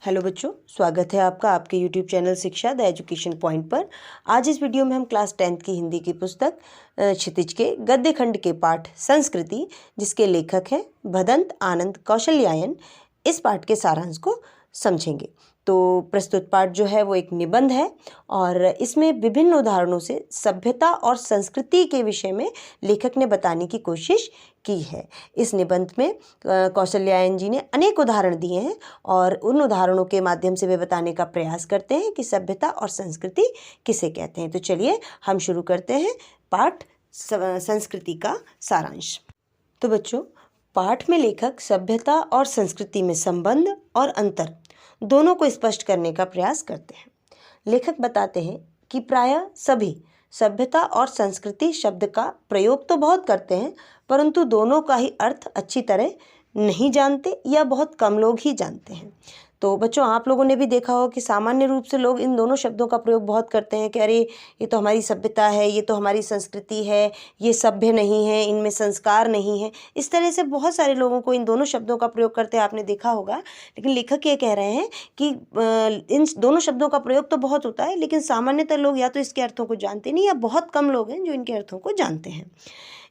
Hello बच्चों, स्वागत है आपका आपके YouTube चैनल शिक्षा द एजुकेशन पॉइंट पर। आज इस वीडियो में हम क्लास 10th की हिंदी की पुस्तक क्षितिज के गद्य खंड के पाठ संस्कृति, जिसके लेखक हैं भदंत आनंद कौशल्यायन, इस पाठ के सारांश को समझेंगे। तो प्रस्तुत पाठ जो है वो एक निबंध है और इसमें विभिन्न उदाहरणों से सभ्यता और संस्कृति के विषय में लेखक ने बताने की कोशिश की है। इस निबंध में कौशल्यायन जी ने अनेक उदाहरण दिए हैं और उन उदाहरणों के माध्यम से वे बताने का प्रयास करते हैं कि सभ्यता और संस्कृति किसे कहते हैं। तो चलिए हम शुरू करते हैं पाठ संस्कृति का सारांश। तो बच्चों, पाठ में लेखक सभ्यता और संस्कृति में संबंध और अंतर दोनों को स्पष्ट करने का प्रयास करते हैं। लेखक बताते हैं कि प्रायः सभी सभ्यता और संस्कृति शब्द का प्रयोग तो बहुत करते हैं, परंतु दोनों का ही अर्थ अच्छी तरह नहीं जानते या बहुत कम लोग ही जानते हैं। तो बच्चों, आप लोगों ने भी देखा हो कि सामान्य रूप से लोग इन दोनों शब्दों का प्रयोग बहुत करते हैं कि अरे ये तो हमारी सभ्यता है, ये तो हमारी संस्कृति है, ये सभ्य नहीं है, इनमें संस्कार नहीं है। इस तरह से बहुत सारे लोगों को इन दोनों शब्दों का प्रयोग करते आपने देखा होगा। लेकिन लेखक ये कह रहे हैं कि इन दोनों शब्दों का प्रयोग तो बहुत होता है, लेकिन सामान्यतः लोग या तो इसके अर्थों को जानते नहीं या बहुत कम लोग हैं जो इनके अर्थों को जानते हैं।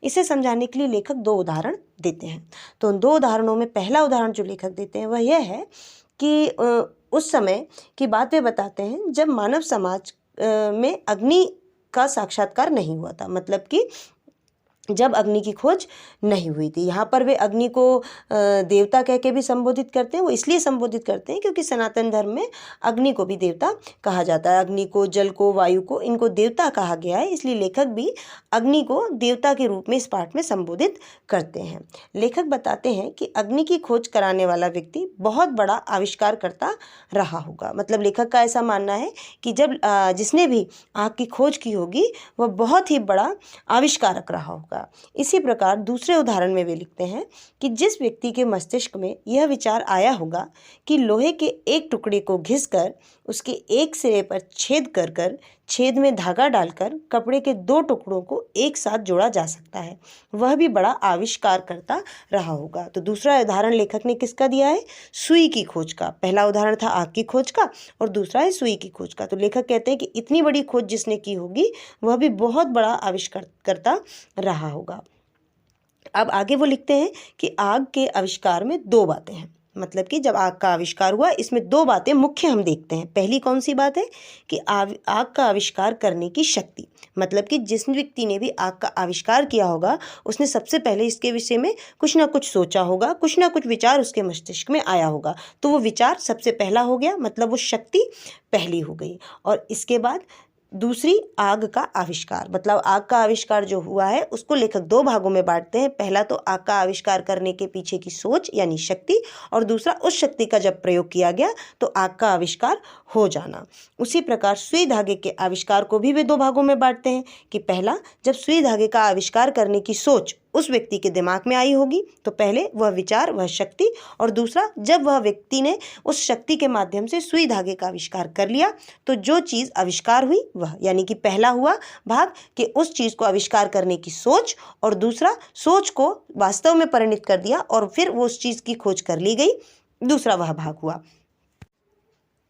इसे समझाने के लिए लेखक दो उदाहरण देते हैं। तो उन दो उदाहरणों में पहला उदाहरण जो लेखक देते हैं वह यह है कि उस समय की बात वे बताते हैं जब मानव समाज में अग्नि का साक्षात्कार नहीं हुआ था, मतलब कि जब अग्नि की खोज नहीं हुई थी। यहाँ पर वे अग्नि को देवता कह के भी संबोधित करते हैं। वो इसलिए संबोधित करते हैं क्योंकि सनातन धर्म में अग्नि को भी देवता कहा जाता है। अग्नि को, जल को, वायु को, इनको देवता कहा गया है, इसलिए लेखक भी अग्नि को देवता के रूप में इस पाठ में संबोधित करते हैं। लेखक बताते हैं कि अग्नि की खोज कराने वाला व्यक्ति बहुत बड़ा आविष्कारकर्ता रहा होगा। मतलब लेखक का ऐसा मानना है कि जब जिसने भी आग की खोज की होगी वह बहुत ही बड़ा आविष्कारक रहा होगा। इसी प्रकार दूसरे उदाहरण में वे लिखते हैं कि जिस व्यक्ति के मस्तिष्क में यह विचार आया होगा कि लोहे के एक टुकड़े को घिसकर उसके एक सिरे पर छेद कर कर छेद में धागा डालकर कपड़े के दो टुकड़ों को एक साथ जोड़ा जा सकता है, वह भी बड़ा आविष्कारकर्ता रहा होगा। तो दूसरा उदाहरण लेखक ने किसका दिया है? सुई की खोज का। पहला उदाहरण था आग की खोज का और दूसरा है सुई की खोज का। तो लेखक कहते हैं कि इतनी बड़ी खोज जिसने की होगी वह भी बहुत बड़ा आविष्कारकर्ता रहा होगा। अब आगे वो लिखते हैं कि आग के आविष्कार में दो बातें हैं। मतलब कि जब आग का आविष्कार हुआ, इसमें दो बातें मुख्य हम देखते हैं। पहली कौन सी बात है कि आग का आविष्कार करने की शक्ति। मतलब कि जिस व्यक्ति ने भी आग का आविष्कार किया होगा उसने सबसे पहले इसके विषय में कुछ ना कुछ सोचा होगा, कुछ ना कुछ विचार उसके मस्तिष्क में आया होगा। तो वो विचार सबसे पहला हो गया, मतलब वो शक्ति पहली हो गई। और इसके बाद दूसरी आग का आविष्कार, मतलब आग का आविष्कार जो हुआ है उसको लेखक दो भागों में बांटते हैं। पहला तो आग का आविष्कार करने के पीछे की सोच यानी शक्ति, और दूसरा उस शक्ति का जब प्रयोग किया गया तो आग का आविष्कार हो जाना। उसी प्रकार सुई धागे के आविष्कार को भी वे दो भागों में बांटते हैं कि पहला, जब सुई धागे का आविष्कार करने की सोच उस व्यक्ति के दिमाग में आई होगी तो पहले वह विचार, वह शक्ति, और दूसरा जब वह व्यक्ति ने उस शक्ति के माध्यम से सुई धागे का आविष्कार कर लिया तो जो चीज़ आविष्कार हुई वह, यानी कि पहला हुआ भाग कि उस चीज़ को आविष्कार करने की सोच, और दूसरा सोच को वास्तव में परिणित कर दिया और फिर वो उस चीज़ की खोज कर ली गई, दूसरा वह भाग हुआ।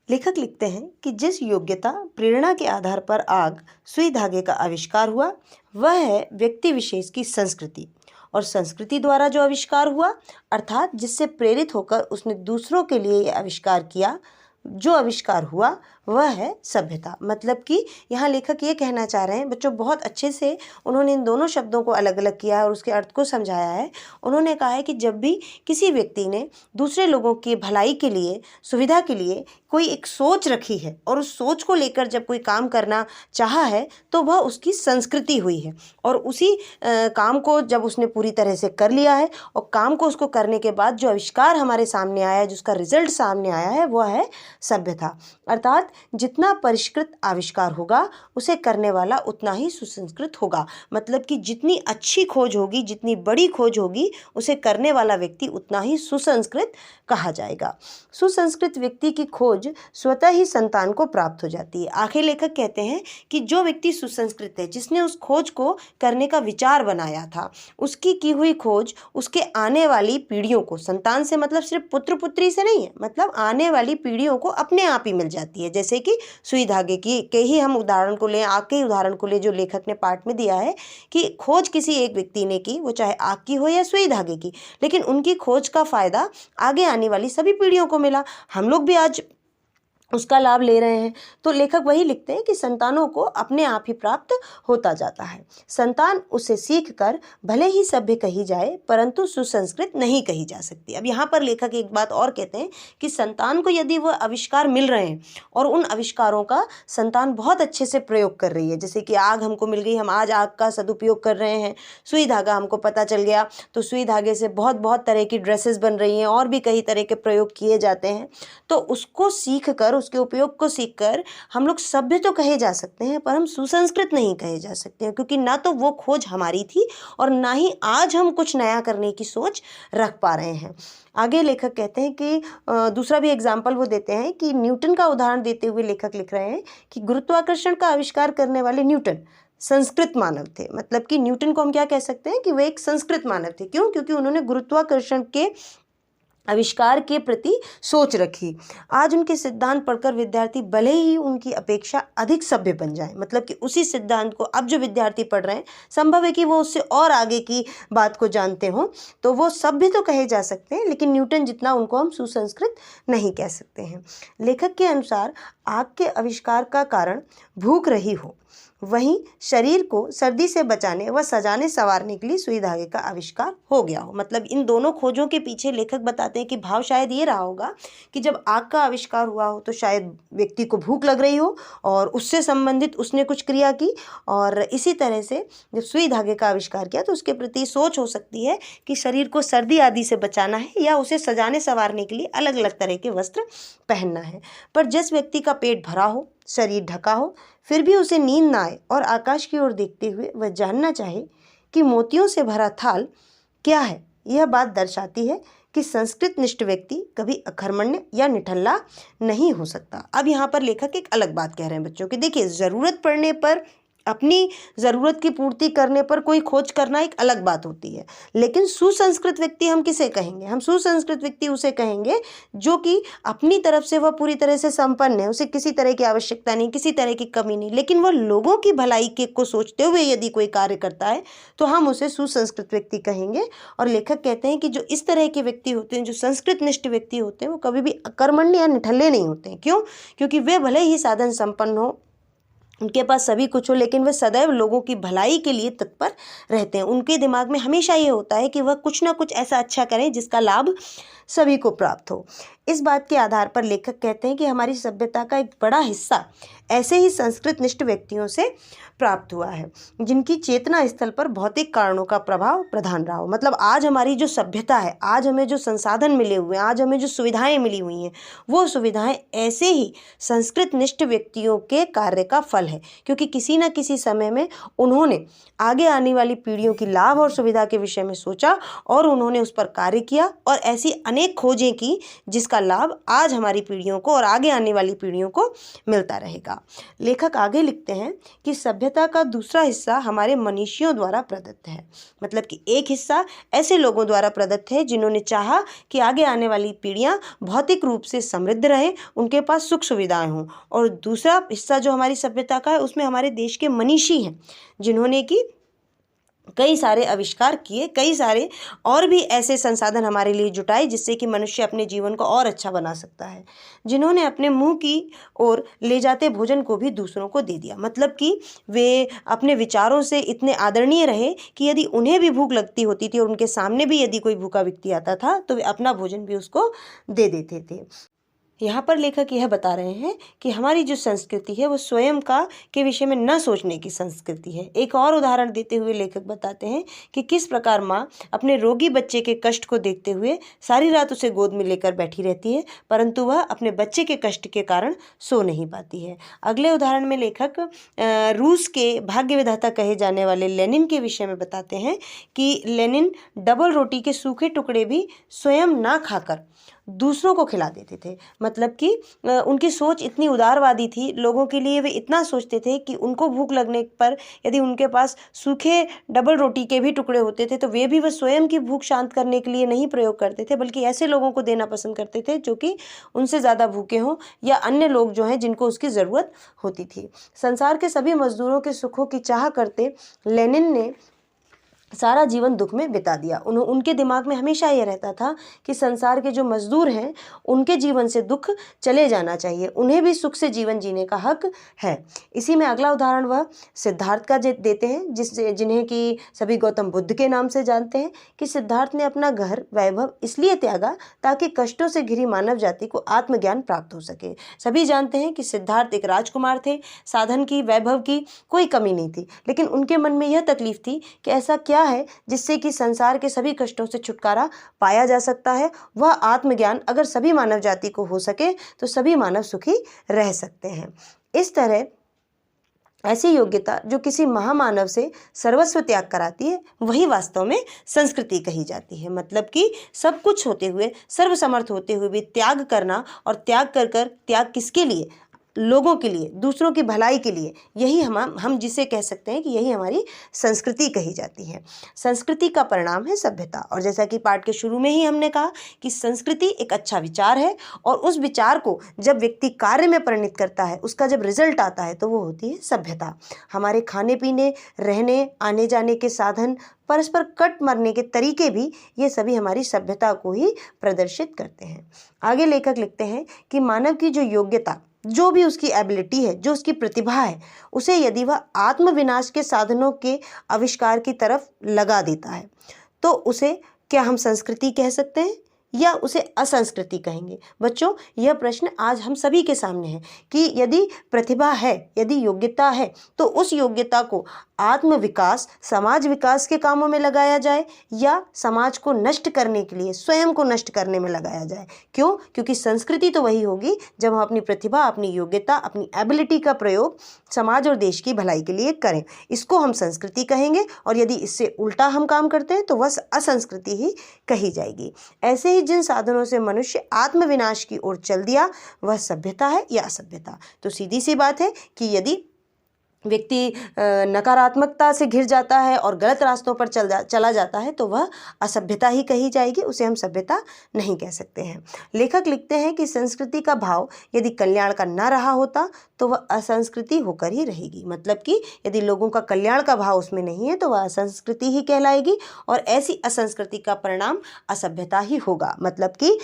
लेखक लिखते हैं कि जिस योग्यता प्रेरणा के आधार पर आग सुई धागे का आविष्कार हुआ वह है व्यक्ति विशेष की संस्कृति, और संस्कृति द्वारा जो आविष्कार हुआ अर्थात जिससे प्रेरित होकर उसने दूसरों के लिए आविष्कार किया, जो आविष्कार हुआ वह है सभ्यता। मतलब कि यहाँ लेखक ये कहना चाह रहे हैं बच्चों, बहुत अच्छे से उन्होंने इन दोनों शब्दों को अलग अलग किया है और उसके अर्थ को समझाया है। उन्होंने कहा है कि जब भी किसी व्यक्ति ने दूसरे लोगों की भलाई के लिए, सुविधा के लिए कोई एक सोच रखी है और उस सोच को लेकर जब कोई काम करना चाहा है तो वह उसकी संस्कृति हुई है, और उसी काम को जब उसने पूरी तरह से कर लिया है और काम को उसको करने के बाद जो आविष्कार हमारे सामने आया है, जिसका रिजल्ट सामने आया है, वह है सभ्यता। अर्थात जितना परिष्कृत आविष्कार होगा उसे करने वाला उतना ही सुसंस्कृत होगा। मतलब कि जितनी अच्छी खोज होगी, जितनी बड़ी खोज होगी, उसे करने वाला व्यक्ति उतना ही सुसंस्कृत कहा जाएगा। सुसंस्कृत व्यक्ति की खोज स्वतः ही संतान को प्राप्त हो जाती है। आखिर लेखक कहते हैं कि जो व्यक्ति सुसंस्कृत है, जिसने उस खोज को करने का विचार बनाया था, उसकी की हुई खोज उसके आने वाली पीढ़ियों को, संतान से मतलब सिर्फ पुत्र पुत्री से नहीं है, मतलब आने वाली पीढ़ियों को अपने आप ही मिल जाती है। जैसे कि सुई धागे की के ही हम उदाहरण को लें, आग के ही उदाहरण को लें, जो लेखक ने पाठ में दिया है कि खोज किसी एक व्यक्ति ने की, वो चाहे आग की हो या सुई धागे की, लेकिन उनकी खोज का फायदा आगे आने वाली सभी पीढ़ियों को मिला। हम लोग भी आज उसका लाभ ले रहे हैं। तो लेखक वही लिखते हैं कि संतानों को अपने आप ही प्राप्त होता जाता है। संतान उसे सीख कर भले ही सभ्य कही जाए परंतु सुसंस्कृत नहीं कही जा सकती। अब यहाँ पर लेखक एक बात और कहते हैं कि संतान को यदि वह आविष्कार मिल रहे हैं और उन आविष्कारों का संतान बहुत अच्छे से प्रयोग कर रही है, जैसे कि आग हमको मिल गई, हम आज आग का सदुपयोग कर रहे हैं, सुई धागा हमको पता चल गया तो सुई धागे से बहुत बहुत तरह की ड्रेसेस बन रही हैं और भी कई तरह के प्रयोग किए जाते हैं, तो उसको सीख कर, उसके उपयोग को सीखकर हम लोग सभ्य तो कहे जा सकते हैं पर हम सुसंस्कृत नहीं कहे जा सकते हैं, क्योंकि ना तो वो खोज हमारी थी और ना ही आज हम कुछ नया करने की सोच रख पा रहे हैं। आगे लेखक कहते हैं कि दूसरा भी एग्जाम्पल वो देते हैं कि न्यूटन का उदाहरण देते हुए लेखक लिख रहे हैं कि गुरुत्वाकर्षण का आविष्कार करने वाले न्यूटन संस्कृत मानव थे। मतलब कि न्यूटन को हम क्या कह सकते हैं कि वे एक संस्कृत मानव थे। क्यों? क्योंकि उन्होंने गुरुत्वाकर्षण के आविष्कार के प्रति सोच रखी। आज उनके सिद्धांत पढ़कर विद्यार्थी भले ही उनकी अपेक्षा अधिक सभ्य बन जाए, मतलब कि उसी सिद्धांत को अब जो विद्यार्थी पढ़ रहे हैं संभव है कि वो उससे और आगे की बात को जानते हों, तो वो सभ्य तो कहे जा सकते हैं, लेकिन न्यूटन जितना उनको हम सुसंस्कृत नहीं कह सकते हैं। लेखक के अनुसार आग के आविष्कार का कारण भूख रही हो, वहीं शरीर को सर्दी से बचाने व सजाने संवारने के लिए सुई धागे का आविष्कार हो गया हो। मतलब इन दोनों खोजों के पीछे लेखक बताते हैं कि भाव शायद ये रहा होगा कि जब आग का आविष्कार हुआ हो तो शायद व्यक्ति को भूख लग रही हो और उससे संबंधित उसने कुछ क्रिया की, और इसी तरह से जब सुई धागे का आविष्कार किया तो उसके प्रति सोच हो सकती है कि शरीर को सर्दी आदि से बचाना है या उसे सजाने संवारने के लिए अलग अलग तरह के वस्त्र पहनना है। पर जिस व्यक्ति का पेट भरा हो, शरीर ढका हो, फिर भी उसे नींद ना आए और आकाश की ओर देखते हुए वह जानना चाहे कि मोतियों से भरा थाल क्या है, यह बात दर्शाती है कि संस्कृत निष्ठ व्यक्ति कभी अकर्मण्य या निठल्ला नहीं हो सकता। अब यहाँ पर लेखक एक अलग बात कह रहे हैं बच्चों कि देखिए, ज़रूरत पड़ने पर, अपनी ज़रूरत की पूर्ति करने पर कोई खोज करना एक अलग बात होती है, लेकिन सुसंस्कृत व्यक्ति हम किसे कहेंगे? हम सुसंस्कृत व्यक्ति उसे कहेंगे जो कि अपनी तरफ से वह पूरी तरह से संपन्न है, उसे किसी तरह की आवश्यकता नहीं, किसी तरह की कमी नहीं, लेकिन वह लोगों की भलाई के को सोचते हुए यदि कोई कार्य करता है तो हम उसे सुसंस्कृत व्यक्ति कहेंगे। और लेखक कहते हैं कि जो इस तरह के व्यक्ति होते हैं, जो संस्कृत निष्ठ व्यक्ति होते हैं, वो कभी भी अकर्मण्य या निठल्ले नहीं होते हैं। क्यों? क्योंकि वे भले ही साधन संपन्न हो, उनके पास सभी कुछ हो, लेकिन वे सदैव लोगों की भलाई के लिए तत्पर रहते हैं। उनके दिमाग में हमेशा ये होता है कि वह कुछ ना कुछ ऐसा अच्छा करें जिसका लाभ सभी को प्राप्त हो। इस बात के आधार पर लेखक कहते हैं कि हमारी सभ्यता का एक बड़ा हिस्सा ऐसे ही संस्कृत निष्ठ व्यक्तियों से प्राप्त हुआ है जिनकी चेतना स्थल पर भौतिक कारणों का प्रभाव प्रधान रहा हो। मतलब आज हमारी जो सभ्यता है, आज हमें जो संसाधन मिले हुए हैं, आज हमें जो सुविधाएं मिली हुई हैं, वो सुविधाएं ऐसे ही संस्कृत निष्ठ व्यक्तियों के कार्य का फल है, क्योंकि किसी न किसी समय में उन्होंने आगे आने वाली पीढ़ियों की लाभ और सुविधा के विषय में सोचा और उन्होंने उस पर कार्य किया और ऐसी अनेक खोजें की जिसका लाभ आज हमारी पीढ़ियों को और आगे आने वाली पीढ़ियों को मिलता रहेगा। लेखक आगे लिखते हैं कि सभ्यता का दूसरा हिस्सा हमारे मनीषियों द्वारा प्रदत्त है। मतलब कि एक हिस्सा ऐसे लोगों द्वारा प्रदत्त है जिन्होंने चाहा कि आगे आने वाली पीढ़ियां भौतिक रूप से समृद्ध रहें, उनके पास सुख सुविधाएं हों, और दूसरा हिस्सा जो हमारी सभ्यता का है उसमें हमारे देश के मनीषी हैं जिन्होंने कि कई सारे आविष्कार किए, कई सारे और भी ऐसे संसाधन हमारे लिए जुटाए जिससे कि मनुष्य अपने जीवन को और अच्छा बना सकता है, जिन्होंने अपने मुंह की ओर ले जाते भोजन को भी दूसरों को दे दिया। मतलब कि वे अपने विचारों से इतने आदरणीय रहे कि यदि उन्हें भी भूख लगती होती थी और उनके सामने भी यदि कोई भूखा व्यक्ति आता था तो वे अपना भोजन भी उसको दे देते थे। यहाँ पर लेखक यह बता रहे हैं कि हमारी जो संस्कृति है वो स्वयं का के विषय में न सोचने की संस्कृति है। एक और उदाहरण देते हुए लेखक बताते हैं कि किस प्रकार माँ अपने रोगी बच्चे के कष्ट को देखते हुए सारी रात उसे गोद में लेकर बैठी रहती है, परंतु वह अपने बच्चे के कष्ट के कारण सो नहीं पाती है। अगले उदाहरण में लेखक रूस के भाग्य विधाता कहे जाने वाले लेनिन के विषय में बताते हैं कि लेनिन डबल रोटी के सूखे टुकड़े भी स्वयं ना खाकर दूसरों को खिला देते थे। मतलब कि उनकी सोच इतनी उदारवादी थी, लोगों के लिए वे इतना सोचते थे कि उनको भूख लगने पर यदि उनके पास सूखे डबल रोटी के भी टुकड़े होते थे तो वे भी वह स्वयं की भूख शांत करने के लिए नहीं प्रयोग करते थे, बल्कि ऐसे लोगों को देना पसंद करते थे जो कि उनसे ज़्यादा भूखे हों या अन्य लोग जो हैं जिनको उसकी ज़रूरत होती थी। संसार के सभी मजदूरों के सुखों की चाह करते लेनिन ने सारा जीवन दुख में बिता दिया। उनके दिमाग में हमेशा ये रहता था कि संसार के जो मजदूर हैं उनके जीवन से दुख चले जाना चाहिए, उन्हें भी सुख से जीवन जीने का हक है। इसी में अगला उदाहरण वह सिद्धार्थ का देते हैं, जिन्हें कि सभी गौतम बुद्ध के नाम से जानते हैं, कि सिद्धार्थ ने अपना घर वैभव इसलिए त्यागा ताकि कष्टों से घिरी मानव जाति को आत्मज्ञान प्राप्त हो सके। सभी जानते हैं कि सिद्धार्थ एक राजकुमार थे, साधन की वैभव की कोई कमी नहीं थी, लेकिन उनके मन में यह तकलीफ थी कि ऐसा क्या है जिससे कि संसार के सभी कष्टों से छुटकारा पाया जा सकता है। वह आत्मज्ञान अगर सभी मानव जाति को हो सके तो सभी मानव सुखी रह सकते हैं। इस तरह ऐसी योग्यता जो किसी महामानव से सर्वस्व त्याग कराती है वही वास्तव में संस्कृति कही जाती है। मतलब कि सब कुछ होते हुए, सर्वसमर्थ होते हुए भी त्याग करना, और त्याग किसके लिए? लोगों के लिए, दूसरों की भलाई के लिए। यही हम जिसे कह सकते हैं कि यही हमारी संस्कृति कही जाती है। संस्कृति का परिणाम है सभ्यता, और जैसा कि पाठ के शुरू में ही हमने कहा कि संस्कृति एक अच्छा विचार है, और उस विचार को जब व्यक्ति कार्य में परिणित करता है, उसका जब रिजल्ट आता है तो वो होती है सभ्यता। हमारे खाने पीने, रहने, आने जाने के साधन, परस्पर कट मरने के तरीके भी, ये सभी हमारी सभ्यता को ही प्रदर्शित करते हैं। आगे लेखक लिखते हैं कि मानव की जो योग्यता, जो भी उसकी एबिलिटी है, जो उसकी प्रतिभा है, उसे यदि वह आत्मविनाश के साधनों के आविष्कार की तरफ लगा देता है तो उसे क्या हम संस्कृति कह सकते हैं या उसे असंस्कृति कहेंगे? बच्चों, यह प्रश्न आज हम सभी के सामने है कि यदि प्रतिभा है, यदि योग्यता है, तो उस योग्यता को आत्म विकास, समाज विकास के कामों में लगाया जाए या समाज को नष्ट करने के लिए, स्वयं को नष्ट करने में लगाया जाए। क्यों? क्योंकि संस्कृति तो वही होगी जब हम अपनी प्रतिभा, अपनी योग्यता, अपनी एबिलिटी का प्रयोग समाज और देश की भलाई के लिए करें। इसको हम संस्कृति कहेंगे, और यदि इससे उल्टा हम काम करते हैं तो वह असंस्कृति ही कही जाएगी। ऐसे ही जिन साधनों से मनुष्य आत्मविनाश की ओर चल दिया, वह सभ्यता है या असभ्यता? तो सीधी सी बात है कि यदि व्यक्ति नकारात्मकता से घिर जाता है और गलत रास्तों पर चला जाता है तो वह असभ्यता ही कही जाएगी, उसे हम सभ्यता नहीं कह सकते हैं। लेखक लिखते हैं कि संस्कृति का भाव यदि कल्याण का न रहा होता तो वह असंस्कृति होकर ही रहेगी। मतलब कि यदि लोगों का कल्याण का भाव उसमें नहीं है तो वह असंस्कृति ही कहलाएगी, और ऐसी असंस्कृति का परिणाम असभ्यता ही होगा। मतलब कि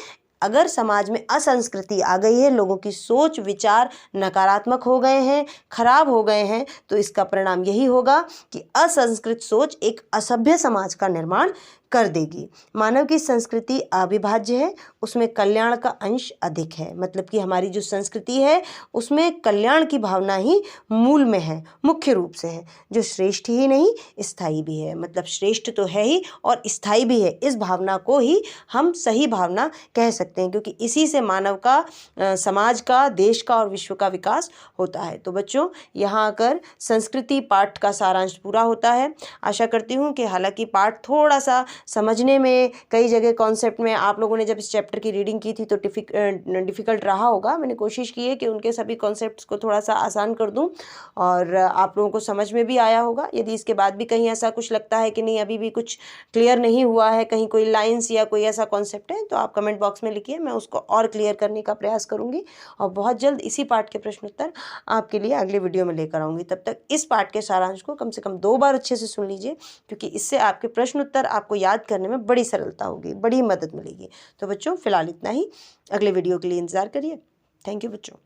अगर समाज में असंस्कृति आ गई है, लोगों की सोच विचार नकारात्मक हो गए हैं, खराब हो गए हैं, तो इसका परिणाम यही होगा कि असंस्कृत सोच एक असभ्य समाज का निर्माण कर देगी। मानव की संस्कृति अविभाज्य है, उसमें कल्याण का अंश अधिक है। मतलब कि हमारी जो संस्कृति है उसमें कल्याण की भावना ही मूल में है, मुख्य रूप से है, जो श्रेष्ठ ही नहीं स्थायी भी है। मतलब श्रेष्ठ तो है ही और स्थायी भी है। इस भावना को ही हम सही भावना कह सकते हैं, क्योंकि इसी से मानव का, समाज का, देश का और विश्व का विकास होता है। तो बच्चों, यहाँ आकर संस्कृति पाठ का सारांश पूरा होता है। आशा करती हूँ कि हालांकि पाठ थोड़ा सा समझने में, कई जगह कॉन्सेप्ट में आप लोगों ने जब इस चैप्टर की रीडिंग की थी तो डिफ़िकल्ट रहा होगा। मैंने कोशिश की है कि उनके सभी कॉन्सेप्ट्स को थोड़ा सा आसान कर दूं और आप लोगों को समझ में भी आया होगा। यदि इसके बाद भी कहीं ऐसा कुछ लगता है कि नहीं, अभी भी कुछ क्लियर नहीं हुआ है, कहीं कोई लाइन्स या कोई ऐसा कॉन्सेप्ट है, तो आप कमेंट बॉक्स में लिखिए, मैं उसको और क्लियर करने का प्रयास करूँगी और बहुत जल्द इसी पाठ के प्रश्न उत्तर आपके लिए अगले वीडियो में लेकर आऊँगी। तब तक इस पाठ के सारांश को कम से कम 2 बार अच्छे से सुन लीजिए, क्योंकि इससे आपके प्रश्न उत्तर आपको याद करने में बड़ी सरलता होगी, बड़ी मदद मिलेगी। तो बच्चों, फिलहाल इतना ही। अगले वीडियो के लिए इंतज़ार करिए। थैंक यू बच्चों।